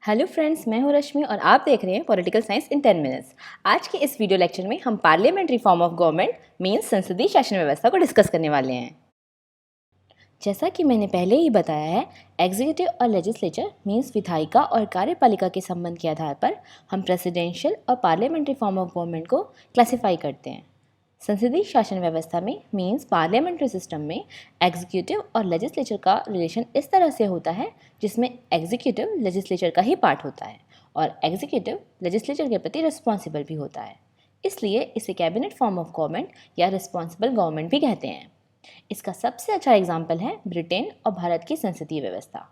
Hello friends, मैं हूं रश्मि और आप देख रहे हैं पॉलिटिकल साइंस इन 10 मिनट्स। आज के इस वीडियो लेक्चर में हम parliamentary form of government means संसदीय शासन व्यवस्था को डिस्कस करने वाले हैं। जैसा कि मैंने पहले ही बताया है, एग्जीक्यूटिव और लेजिस्लेचर मींस विधायिका और कार्यपालिका के संबंध के आधार पर हम प्रेसिडेंशियल और पार्लियामेंट्री फॉर्म ऑफ गवर्नमेंट को क्लासिफाई करते हैं। संसदीय शासन व्यवस्था में मींस पार्लियामेंट्री सिस्टम में एग्जीक्यूटिव और लेजिस्लेचर का रिलेशन इस तरह से होता है जिसमें एग्जीक्यूटिव लेजिस्लेचर का ही पार्ट होता है और एग्जीक्यूटिव लेजिस्लेचर के प्रति रिस्पॉन्सिबल भी होता है। इसलिए इसे कैबिनेट फॉर्म ऑफ गवर्नमेंट या रिस्पॉन्सिबल गवर्नमेंट भी कहते हैं। इसका सबसे अच्छा एग्जाम्पल है ब्रिटेन और भारत की संसदीय व्यवस्था।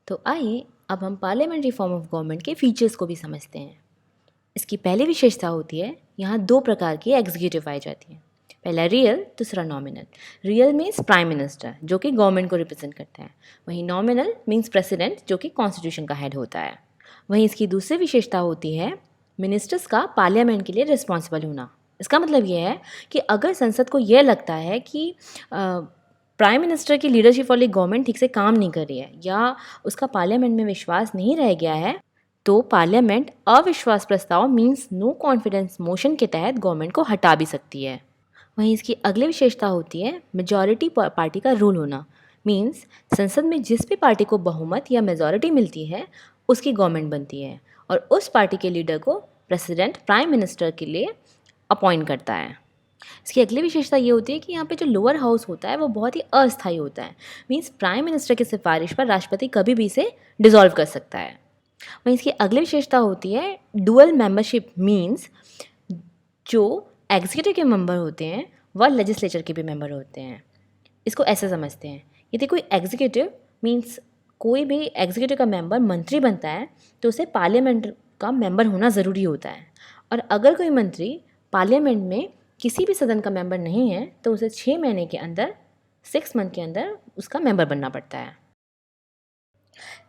तो आइए अब हम पार्लियामेंट्री फॉर्म ऑफ गवर्नमेंट के फीचर्स को भी समझते हैं। इसकी पहली विशेषता होती है, यहाँ दो प्रकार की एग्जीक्यूटिव पाई जाती है। पहला रियल, दूसरा nominal. Real means prime minister जो कि गवर्नमेंट को रिप्रेजेंट करता है, वहीं नॉमिनल मीन्स प्रेसिडेंट जो कि कॉन्स्टिट्यूशन का हेड होता है। वहीं इसकी दूसरी विशेषता होती है मिनिस्टर्स का पार्लियामेंट के लिए रिस्पॉन्सिबल होना। इसका मतलब यह है कि अगर संसद को यह लगता है कि प्राइम मिनिस्टर की लीडरशिप वाली गवर्नमेंट ठीक से काम नहीं कर रही है या उसका पार्लियामेंट में विश्वास नहीं रह गया है, तो पार्लियामेंट अविश्वास प्रस्ताव मींस नो कॉन्फिडेंस मोशन के तहत गवर्नमेंट को हटा भी सकती है। वहीं इसकी अगली विशेषता होती है मेजॉरिटी पार्टी का रूल होना। मींस संसद में जिस भी पार्टी को बहुमत या मेजॉरिटी मिलती है उसकी गवर्नमेंट बनती है और उस पार्टी के लीडर को प्रेसिडेंट प्राइम मिनिस्टर के लिए अपॉइंट करता है। इसकी अगली विशेषता ये होती है कि यहाँ पे जो लोअर हाउस होता है वो बहुत ही अस्थायी होता है। मींस प्राइम मिनिस्टर की सिफारिश पर राष्ट्रपति कभी भी इसे डिसॉल्व कर सकता है। वहीं इसकी अगली विशेषता होती है डुअल मेंबरशिप। मींस जो एग्जीक्यूटिव के मेंबर होते हैं वह लेजिस्लेचर के भी मेंबर होते हैं। इसको ऐसे समझते हैं, यदि कोई एग्जीक्यूटिव मींस कोई भी एग्जीक्यूटिव का मेंबर मंत्री बनता है तो उसे पार्लियामेंट का मेंबर होना ज़रूरी होता है, और अगर कोई मंत्री पार्लियामेंट में किसी भी सदन का मेंबर नहीं है तो उसे 6 महीने के अंदर 6 मंथ के अंदर उसका मेंबर बनना पड़ता है।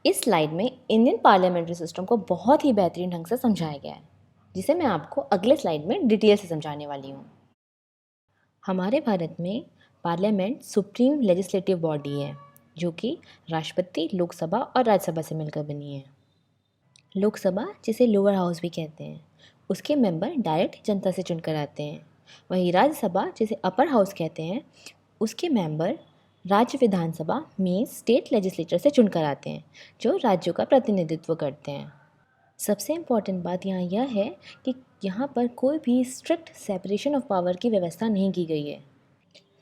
इस स्लाइड में इंडियन पार्लियामेंट्री सिस्टम को बहुत ही बेहतरीन ढंग से समझाया गया है, जिसे मैं आपको अगले स्लाइड में डिटेल से समझाने वाली हूँ। हमारे भारत में पार्लियामेंट सुप्रीम लेजिस्लेटिव बॉडी है जो कि राष्ट्रपति, लोकसभा और राज्यसभा से मिलकर बनी है। लोकसभा, जिसे लोअर हाउस भी कहते हैं, उसके मेंबर डायरेक्ट जनता से चुनकर आते हैं। वहीं राज्यसभा, जिसे अपर हाउस कहते हैं, उसके मेंबर राज्य विधानसभा में स्टेट लेजिस्लेचर से चुनकर आते हैं जो राज्यों का प्रतिनिधित्व करते हैं। सबसे इम्पॉर्टेंट बात यहाँ यह है कि यहाँ पर कोई भी स्ट्रिक्ट सेपरेशन ऑफ पावर की व्यवस्था नहीं की गई है,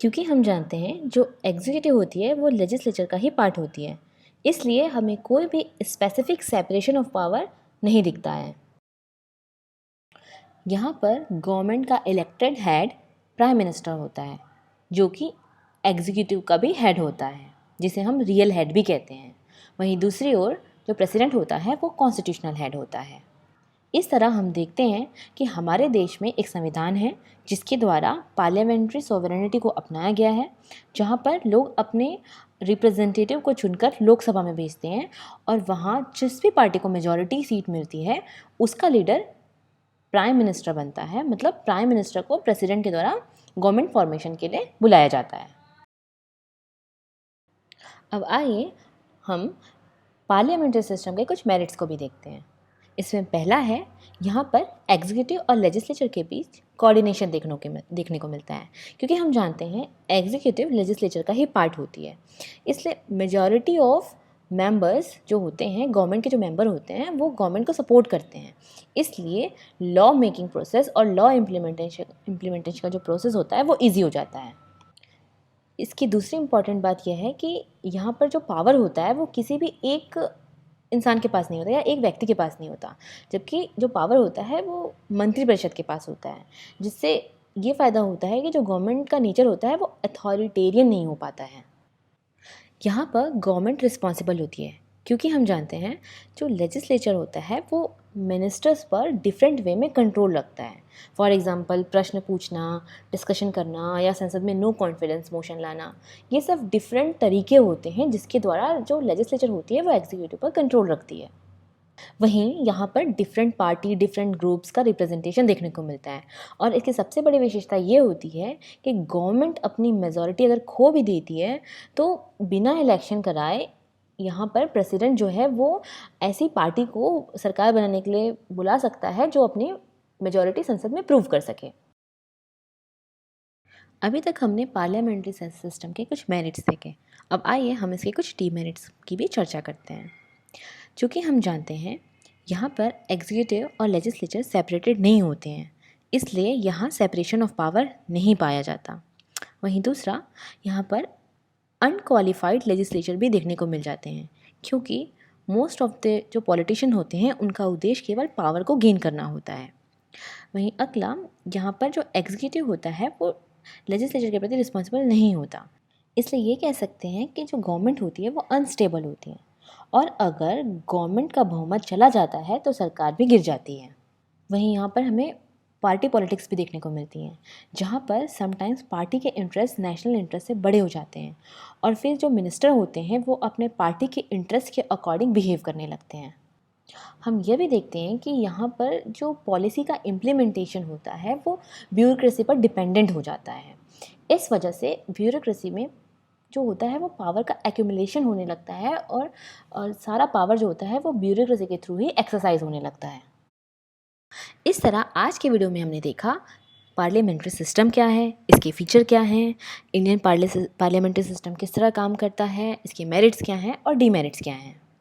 क्योंकि हम जानते हैं जो एग्जीक्यूटिव होती है वो लेजिस्लेचर का ही पार्ट होती है, इसलिए हमें कोई भी स्पेसिफिक सेपरेशन ऑफ पावर नहीं दिखता है। यहाँ पर गवर्नमेंट का इलेक्टेड हेड प्राइम मिनिस्टर होता है जो कि एग्जीक्यूटिव का भी हेड होता है, जिसे हम रियल हेड भी कहते हैं। वहीं दूसरी ओर जो प्रेसिडेंट होता है वो कॉन्स्टिट्यूशनल हेड होता है। इस तरह हम देखते हैं कि हमारे देश में एक संविधान है जिसके द्वारा पार्लियामेंट्री सोवरेनिटी को अपनाया गया है, जहाँ पर लोग अपने रिप्रेजेंटेटिव को चुनकर लोकसभा में भेजते हैं और वहाँ जिस भी पार्टी को मेजॉरिटी सीट मिलती है उसका लीडर प्राइम मिनिस्टर बनता है। मतलब प्राइम मिनिस्टर को प्रेसिडेंट के द्वारा गवर्नमेंट फॉर्मेशन के लिए बुलाया जाता है। अब आइए हम पार्लियामेंट्री सिस्टम के कुछ मेरिट्स को भी देखते हैं। इसमें पहला है, यहाँ पर एग्जीक्यूटिव और लेजिस्लेचर के बीच कोऑर्डिनेशन देखने को मिलता है, क्योंकि हम जानते हैं एग्जीक्यूटिव लेजिस्लेचर का ही पार्ट होती है। इसलिए मेजॉरिटी ऑफ मेंबर्स जो होते हैं, गवर्नमेंट के जो मेंबर होते हैं, वो गवर्नमेंट को सपोर्ट करते हैं। इसलिए लॉ मेकिंग प्रोसेस और लॉ इम्प्लीमेंटेशन का जो प्रोसेस होता है वो ईजी हो जाता है। इसकी दूसरी इम्पॉर्टेंट बात यह है कि यहाँ पर जो पावर होता है वो किसी भी एक इंसान के पास नहीं होता या एक व्यक्ति के पास नहीं होता, जबकि जो पावर होता है वो मंत्रिपरिषद के पास होता है, जिससे ये फ़ायदा होता है कि जो गवर्नमेंट का नेचर होता है वो अथॉरिटेरियन नहीं हो पाता है। यहाँ पर गवर्नमेंट रिस्पॉन्सिबल होती है, क्योंकि हम जानते हैं जो लेजिस्लेचर होता है वो मिनिस्टर्स पर डिफरेंट वे में कंट्रोल रखता है। फॉर एग्जांपल प्रश्न पूछना, डिस्कशन करना या संसद में नो कॉन्फिडेंस मोशन लाना, ये सब डिफरेंट तरीके होते हैं जिसके द्वारा जो लेजिस्लेचर होती है वो एग्जीक्यूटिव पर कंट्रोल रखती है। वहीं यहाँ पर डिफरेंट पार्टी, डिफरेंट ग्रुप्स का रिप्रेजेंटेशन देखने को मिलता है, और इसकी सबसे बड़ी विशेषता ये होती है कि गवर्नमेंट अपनी मेजॉरिटी अगर खो भी देती है तो बिना इलेक्शन कराए यहाँ पर प्रेसिडेंट जो है वो ऐसी पार्टी को सरकार बनाने के लिए बुला सकता है जो अपनी मेजॉरिटी संसद में प्रूव कर सके। अभी तक हमने पार्लियामेंट्री सिस्टम के कुछ मेरिट्स देखे, अब आइए हम इसके कुछ डीमेरिट्स की भी चर्चा करते हैं। चूँकि हम जानते हैं यहाँ पर एग्जीक्यूटिव और लेजिस्लेचर सेपरेटेड नहीं होते हैं, इसलिए यहाँ सेपरेशन ऑफ पावर नहीं पाया जाता। वहीं दूसरा, यहाँ पर अनक्वालिफाइड लेजिस्लेचर भी देखने को मिल जाते हैं, क्योंकि मोस्ट ऑफ द जो पॉलिटिशियन होते हैं उनका उद्देश्य केवल पावर को गेन करना होता है। वहीं अगला, यहाँ पर जो एग्जीक्यूटिव होता है वो लेजिस्लेचर के प्रति रिस्पॉन्सिबल नहीं होता, इसलिए ये कह सकते हैं कि जो गवर्नमेंट होती है वो अनस्टेबल होती है, और अगर गवर्नमेंट का बहुमत चला जाता है तो सरकार भी गिर जाती है। वहीं यहाँ पर हमें पार्टी पॉलिटिक्स भी देखने को मिलती हैं, जहाँ पर समटाइम्स पार्टी के इंटरेस्ट नेशनल इंटरेस्ट से बड़े हो जाते हैं, और फिर जो मिनिस्टर होते हैं वो अपने पार्टी के इंटरेस्ट के अकॉर्डिंग बिहेव करने लगते हैं। हम ये भी देखते हैं कि यहाँ पर जो पॉलिसी का इम्प्लीमेंटेशन होता है वो ब्यूरोक्रेसी पर डिपेंडेंट हो जाता है। इस वजह से ब्यूरोक्रेसी में जो होता है वो पावर का एक्यूमुलेशन होने लगता है, और सारा पावर जो होता है वो ब्यूरोक्रेसी के थ्रू ही एक्सरसाइज होने लगता है। इस तरह आज के वीडियो में हमने देखा पार्लियामेंट्री सिस्टम क्या है, इसके फीचर क्या हैं, इंडियन पार्लियामेंट्री सिस्टम किस तरह काम करता है, इसके मेरिट्स क्या हैं और डीमेरिट्स क्या हैं।